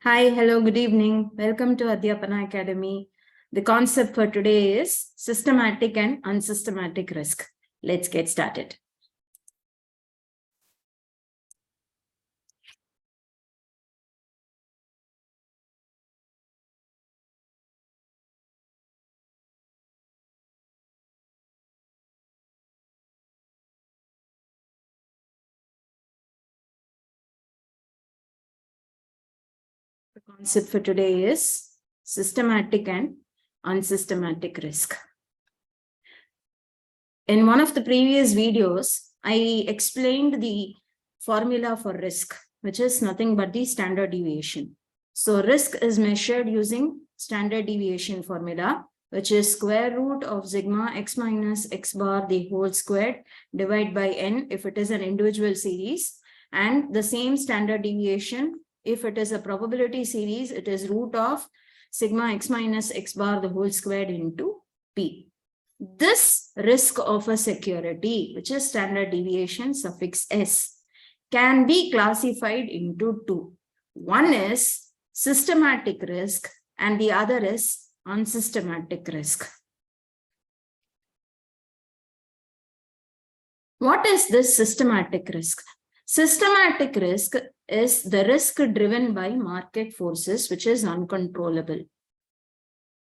Hi, hello, good evening. Welcome to Adhyapana Academy. The concept for today is systematic and unsystematic risk. Let's get started. The concept for today is systematic and unsystematic risk. In one of the previous videos, I explained the formula for risk, which is nothing but the standard deviation. So risk is measured using standard deviation formula, which is square root of sigma x minus x bar the whole squared divided by n if it is an individual series, and the same standard deviation if it is a probability series, it is root of sigma x minus x bar the whole squared into p. This risk of a security, which is standard deviation suffix s, can be classified into two. One is systematic risk and the other is unsystematic risk. What is this systematic risk? Systematic risk is the risk driven by market forces, which is uncontrollable.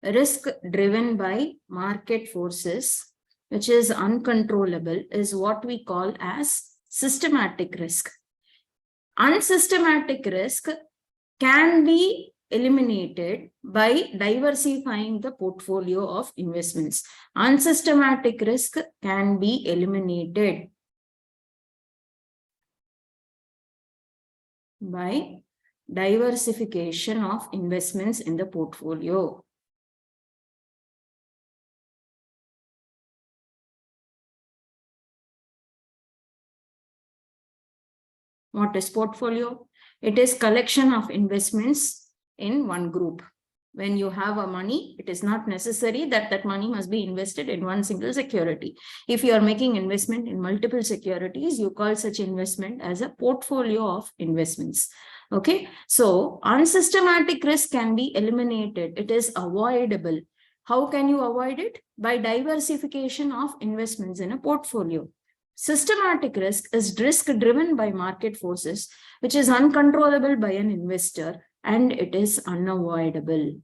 Risk driven by market forces, which is uncontrollable, is what we call as systematic risk. Unsystematic risk can be eliminated by diversifying the portfolio of investments. Unsystematic risk can be eliminated by diversification of investments in the portfolio. What is portfolio? It is collection of investments in one group. When you have a money, it is not necessary that that money must be invested in one single security. If you are making investment in multiple securities, you call such investment as a portfolio of investments. Okay, so unsystematic risk can be eliminated. It is avoidable. How can you avoid it? By diversification of investments in a portfolio. Systematic risk is risk driven by market forces, which is uncontrollable by an investor, and it is unavoidable.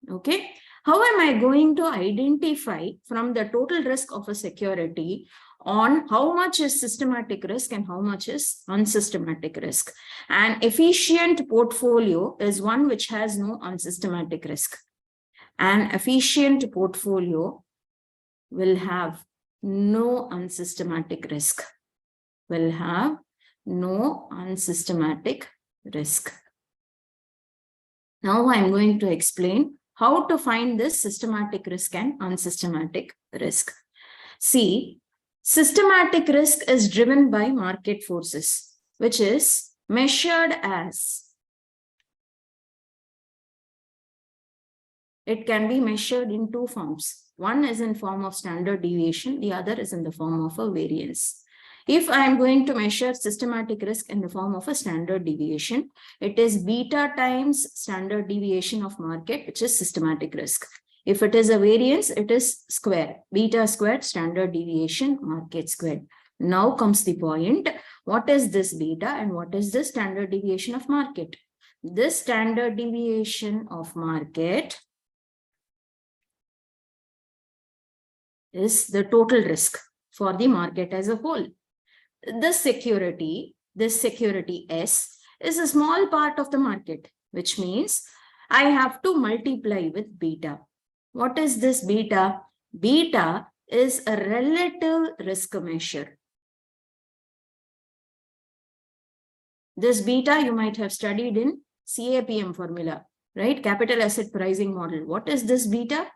Okay, how am I going to identify from the total risk of a security on how much is systematic risk and how much is unsystematic risk? An efficient portfolio is one which has no unsystematic risk. An efficient portfolio will have no unsystematic risk. Will have no unsystematic risk. Now I'm going to explain how to find this systematic risk and unsystematic risk. See, systematic risk is driven by market forces, which is measured as, it can be measured in two forms. One is in form of standard deviation, the other is in the form of a variance. If I am going to measure systematic risk in the form of a standard deviation, it is beta times standard deviation of market, which is systematic risk. If it is a variance, it is square, beta squared standard deviation market squared. Now comes the point, what is this beta and what is the standard deviation of market? This standard deviation of market is the total risk for the market as a whole. This security S is a small part of the market, which means I have to multiply with beta. What is this beta? Beta is a relative risk measure. This beta you might have studied in CAPM formula, right? Capital asset pricing model. What is this beta?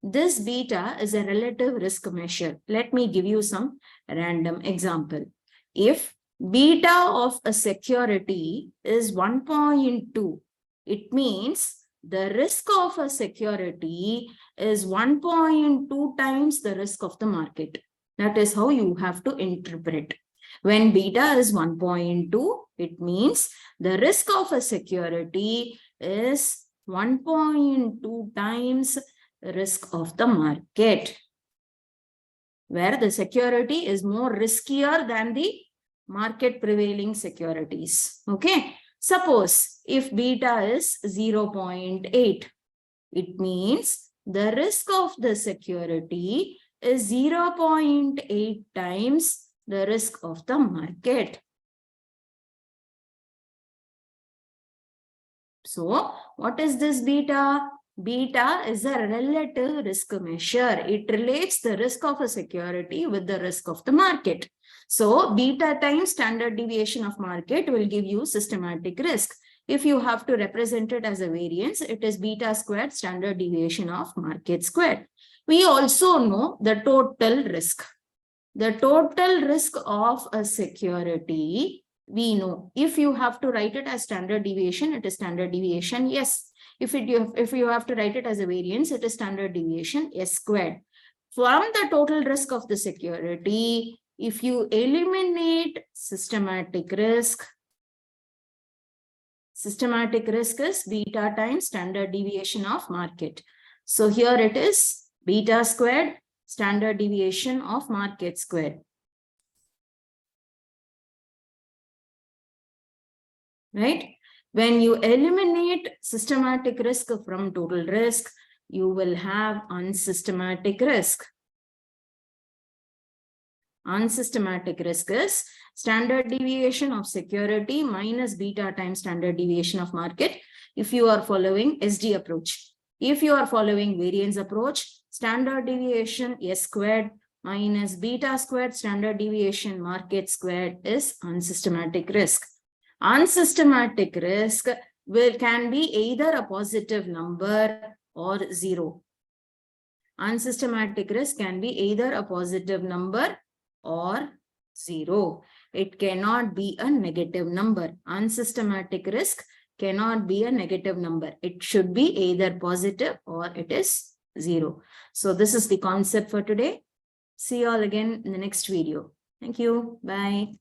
This beta is a relative risk measure. Let me give you some random example. If beta of a security is 1.2, it means the risk of a security is 1.2 times the risk of the market. That is how you have to interpret. When beta is 1.2, it means the risk of a security is 1.2 times the risk of the market, where the security is more riskier than the market prevailing securities. Okay. Suppose if beta is 0.8, it means the risk of the security is 0.8 times the risk of the market. So what is this beta? Beta is a relative risk measure. It relates the risk of a security with the risk of the market. So beta times standard deviation of market will give you systematic risk. If you have to represent it as a variance, it is beta squared standard deviation of market squared. We also know the total risk. The total risk of a security, we know. If you have to write it as standard deviation, it is standard deviation, yes. If you have to write it as a variance, it is standard deviation, S squared. From the total risk of the security, if you eliminate systematic risk is beta times standard deviation of market. So here it is beta squared standard deviation of market squared. Right? When you eliminate systematic risk from total risk, you will have unsystematic risk. Unsystematic risk is standard deviation of security minus beta times standard deviation of market if you are following SD approach. If you are following variance approach, standard deviation S squared minus beta squared standard deviation market squared is unsystematic risk. Unsystematic risk can be either a positive number or zero. Unsystematic risk can be either a positive number or zero. It cannot be a negative number. Unsystematic risk cannot be a negative number. It should be either positive or it is zero. So this is the concept for today. See you all again in the next video. Thank you. Bye.